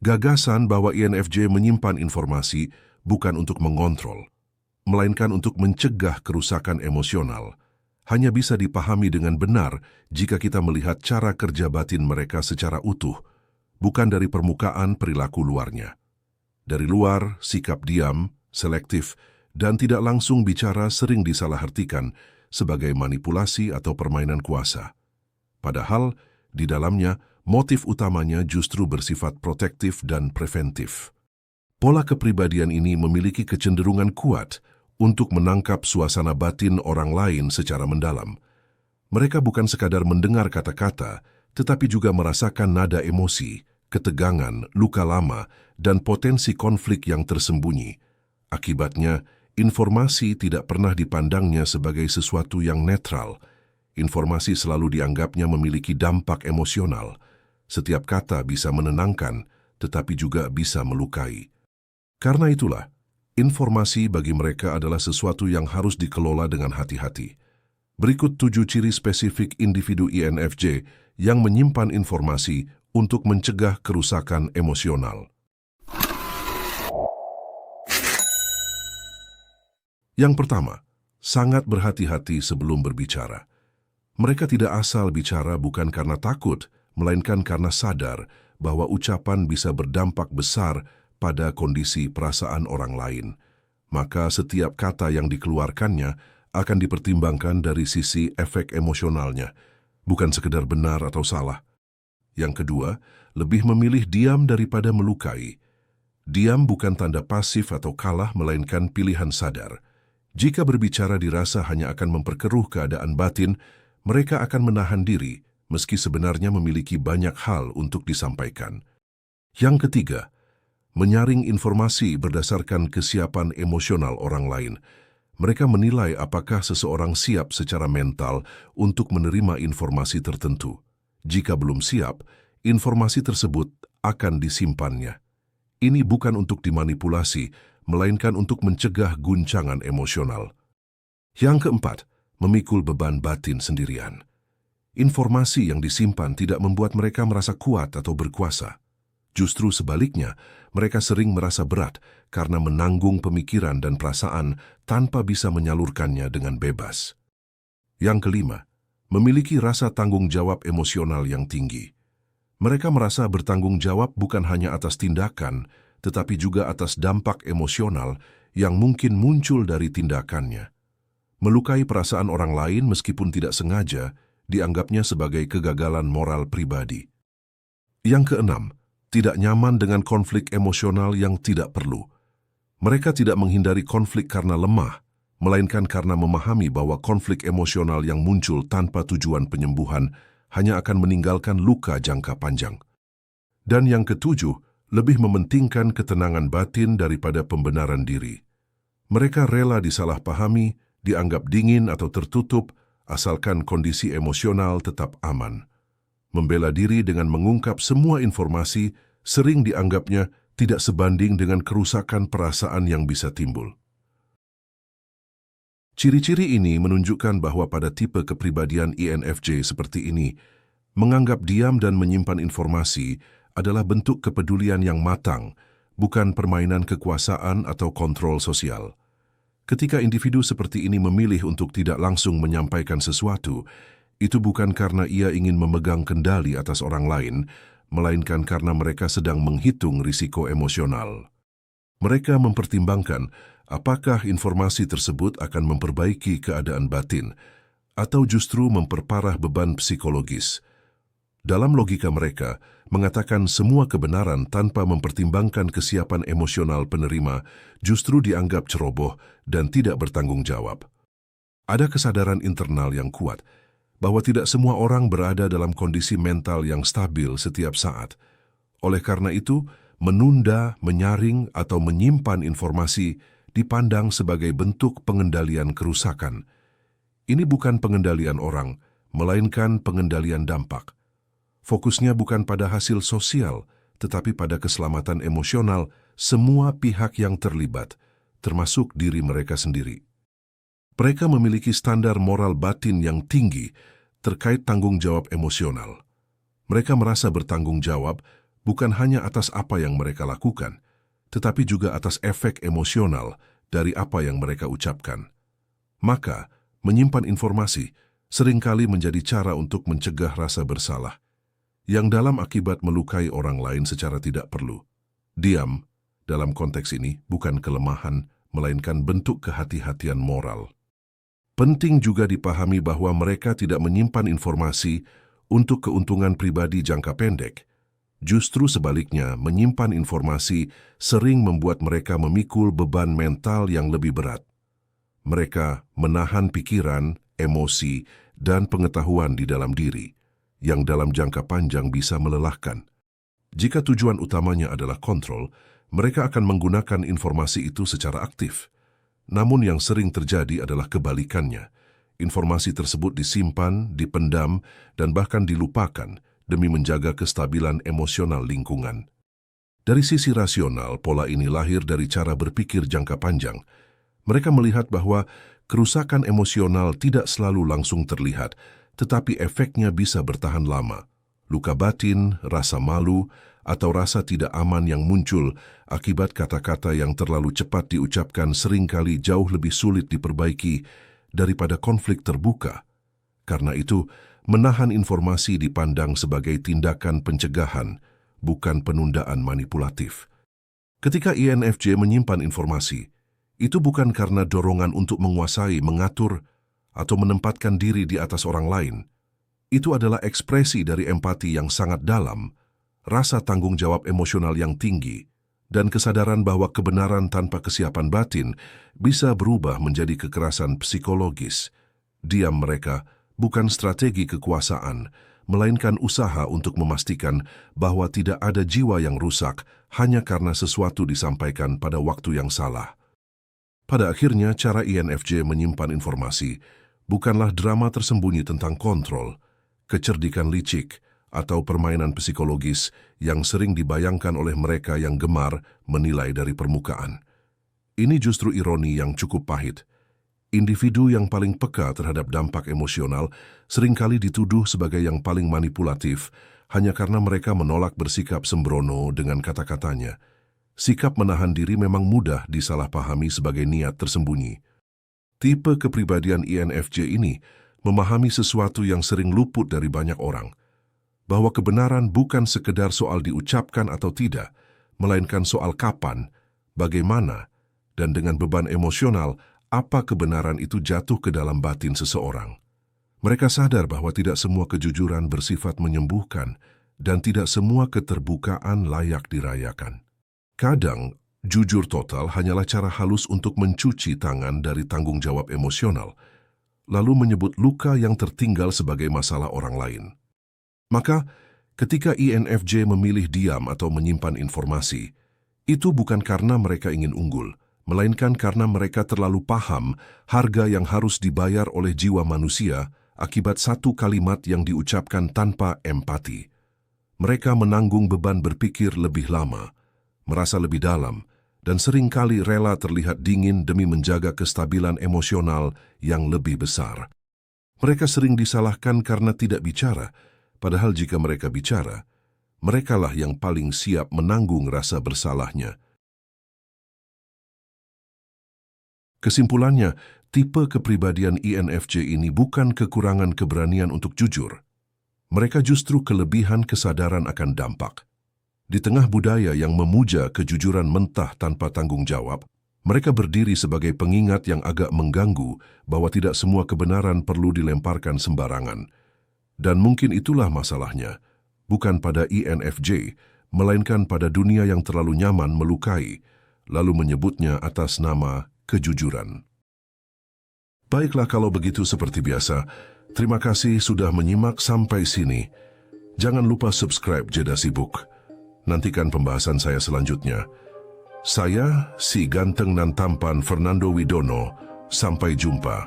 Gagasan bahwa INFJ menyimpan informasi bukan untuk mengontrol, melainkan untuk mencegah kerusakan emosional, hanya bisa dipahami dengan benar jika kita melihat cara kerja batin mereka secara utuh, bukan dari permukaan perilaku luarnya. Dari luar, sikap diam, selektif, dan tidak langsung bicara sering disalahartikan sebagai manipulasi atau permainan kuasa. Padahal, di dalamnya, motif utamanya justru bersifat protektif dan preventif. Pola kepribadian ini memiliki kecenderungan kuat untuk menangkap suasana batin orang lain secara mendalam. Mereka bukan sekadar mendengar kata-kata, tetapi juga merasakan nada emosi, ketegangan, luka lama, dan potensi konflik yang tersembunyi. Akibatnya, informasi tidak pernah dipandangnya sebagai sesuatu yang netral. Informasi selalu dianggapnya memiliki dampak emosional. Setiap kata bisa menenangkan, tetapi juga bisa melukai. Karena itulah, informasi bagi mereka adalah sesuatu yang harus dikelola dengan hati-hati. Berikut 7 ciri spesifik individu INFJ yang menyimpan informasi untuk mencegah kerusakan emosional. Yang pertama, sangat berhati-hati sebelum berbicara. Mereka tidak asal bicara bukan karena takut, melainkan karena sadar bahwa ucapan bisa berdampak besar pada kondisi perasaan orang lain. Maka setiap kata yang dikeluarkannya akan dipertimbangkan dari sisi efek emosionalnya, bukan sekedar benar atau salah. Yang kedua, lebih memilih diam daripada melukai. Diam bukan tanda pasif atau kalah, melainkan pilihan sadar. Jika berbicara dirasa hanya akan memperkeruh keadaan batin, mereka akan menahan diri, meski sebenarnya memiliki banyak hal untuk disampaikan. Yang ketiga, menyaring informasi berdasarkan kesiapan emosional orang lain. Mereka menilai apakah seseorang siap secara mental untuk menerima informasi tertentu. Jika belum siap, informasi tersebut akan disimpannya. Ini bukan untuk dimanipulasi, melainkan untuk mencegah guncangan emosional. Yang keempat, memikul beban batin sendirian. Informasi yang disimpan tidak membuat mereka merasa kuat atau berkuasa. Justru sebaliknya, mereka sering merasa berat karena menanggung pemikiran dan perasaan tanpa bisa menyalurkannya dengan bebas. Yang kelima, memiliki rasa tanggung jawab emosional yang tinggi. Mereka merasa bertanggung jawab bukan hanya atas tindakan, tetapi juga atas dampak emosional yang mungkin muncul dari tindakannya. Melukai perasaan orang lain meskipun tidak sengaja dianggapnya sebagai kegagalan moral pribadi. Yang keenam, tidak nyaman dengan konflik emosional yang tidak perlu. Mereka tidak menghindari konflik karena lemah, melainkan karena memahami bahwa konflik emosional yang muncul tanpa tujuan penyembuhan hanya akan meninggalkan luka jangka panjang. Dan yang ketujuh, lebih mementingkan ketenangan batin daripada pembenaran diri. Mereka rela disalahpahami, dianggap dingin atau tertutup, asalkan kondisi emosional tetap aman. Membela diri dengan mengungkap semua informasi sering dianggapnya tidak sebanding dengan kerusakan perasaan yang bisa timbul. Ciri-ciri ini menunjukkan bahwa pada tipe kepribadian INFJ seperti ini, menganggap diam dan menyimpan informasi adalah bentuk kepedulian yang matang, bukan permainan kekuasaan atau kontrol sosial. Ketika individu seperti ini memilih untuk tidak langsung menyampaikan sesuatu, itu bukan karena ia ingin memegang kendali atas orang lain, melainkan karena mereka sedang menghitung risiko emosional. Mereka mempertimbangkan apakah informasi tersebut akan memperbaiki keadaan batin atau justru memperparah beban psikologis. Dalam logika mereka, mengatakan semua kebenaran tanpa mempertimbangkan kesiapan emosional penerima justru dianggap ceroboh dan tidak bertanggung jawab. Ada kesadaran internal yang kuat bahwa tidak semua orang berada dalam kondisi mental yang stabil setiap saat. Oleh karena itu, menunda, menyaring, atau menyimpan informasi dipandang sebagai bentuk pengendalian kerusakan. Ini bukan pengendalian orang, melainkan pengendalian dampak. Fokusnya bukan pada hasil sosial, tetapi pada keselamatan emosional semua pihak yang terlibat, termasuk diri mereka sendiri. Mereka memiliki standar moral batin yang tinggi terkait tanggung jawab emosional. Mereka merasa bertanggung jawab bukan hanya atas apa yang mereka lakukan, tetapi juga atas efek emosional dari apa yang mereka ucapkan. Maka, menyimpan informasi seringkali menjadi cara untuk mencegah rasa bersalah, yang dalam akibat melukai orang lain secara tidak perlu. Diam, dalam konteks ini, bukan kelemahan, melainkan bentuk kehati-hatian moral. Penting juga dipahami bahwa mereka tidak menyimpan informasi untuk keuntungan pribadi jangka pendek. Justru sebaliknya, menyimpan informasi sering membuat mereka memikul beban mental yang lebih berat. Mereka menahan pikiran, emosi, dan pengetahuan di dalam diri, yang dalam jangka panjang bisa melelahkan. Jika tujuan utamanya adalah kontrol, mereka akan menggunakan informasi itu secara aktif. Namun yang sering terjadi adalah kebalikannya. Informasi tersebut disimpan, dipendam, dan bahkan dilupakan demi menjaga kestabilan emosional lingkungan. Dari sisi rasional, pola ini lahir dari cara berpikir jangka panjang. Mereka melihat bahwa kerusakan emosional tidak selalu langsung terlihat, tetapi efeknya bisa bertahan lama. Luka batin, rasa malu, atau rasa tidak aman yang muncul akibat kata-kata yang terlalu cepat diucapkan seringkali jauh lebih sulit diperbaiki daripada konflik terbuka. Karena itu, menahan informasi dipandang sebagai tindakan pencegahan, bukan penundaan manipulatif. Ketika INFJ menyimpan informasi, itu bukan karena dorongan untuk menguasai, mengatur, atau menempatkan diri di atas orang lain. Itu adalah ekspresi dari empati yang sangat dalam, rasa tanggung jawab emosional yang tinggi, dan kesadaran bahwa kebenaran tanpa kesiapan batin bisa berubah menjadi kekerasan psikologis. Diam mereka bukan strategi kekuasaan, melainkan usaha untuk memastikan bahwa tidak ada jiwa yang rusak hanya karena sesuatu disampaikan pada waktu yang salah. Pada akhirnya, cara INFJ menyimpan informasi bukanlah drama tersembunyi tentang kontrol, kecerdikan licik, atau permainan psikologis yang sering dibayangkan oleh mereka yang gemar menilai dari permukaan. Ini justru ironi yang cukup pahit. Individu yang paling peka terhadap dampak emosional seringkali dituduh sebagai yang paling manipulatif hanya karena mereka menolak bersikap sembrono dengan kata-katanya. Sikap menahan diri memang mudah disalahpahami sebagai niat tersembunyi. Tipe kepribadian INFJ ini memahami sesuatu yang sering luput dari banyak orang, bahwa kebenaran bukan sekedar soal diucapkan atau tidak, melainkan soal kapan, bagaimana, dan dengan beban emosional, apa kebenaran itu jatuh ke dalam batin seseorang. Mereka sadar bahwa tidak semua kejujuran bersifat menyembuhkan, dan tidak semua keterbukaan layak dirayakan. Kadang, jujur total hanyalah cara halus untuk mencuci tangan dari tanggung jawab emosional, lalu menyebut luka yang tertinggal sebagai masalah orang lain. Maka, ketika INFJ memilih diam atau menyimpan informasi, itu bukan karena mereka ingin unggul, melainkan karena mereka terlalu paham harga yang harus dibayar oleh jiwa manusia akibat satu kalimat yang diucapkan tanpa empati. Mereka menanggung beban berpikir lebih lama, merasa lebih dalam, dan seringkali rela terlihat dingin demi menjaga kestabilan emosional yang lebih besar. Mereka sering disalahkan karena tidak bicara, padahal jika mereka bicara, merekalah yang paling siap menanggung rasa bersalahnya. Kesimpulannya, tipe kepribadian INFJ ini bukan kekurangan keberanian untuk jujur. Mereka justru kelebihan kesadaran akan dampak. Di tengah budaya yang memuja kejujuran mentah tanpa tanggung jawab, mereka berdiri sebagai pengingat yang agak mengganggu bahwa tidak semua kebenaran perlu dilemparkan sembarangan. Dan mungkin itulah masalahnya, bukan pada INFJ, melainkan pada dunia yang terlalu nyaman melukai, lalu menyebutnya atas nama kejujuran. Baiklah kalau begitu seperti biasa, terima kasih sudah menyimak sampai sini. Jangan lupa subscribe Jeda Sibuk. Nantikan pembahasan saya selanjutnya. Saya, si ganteng dan tampan Fernando Widono. Sampai jumpa.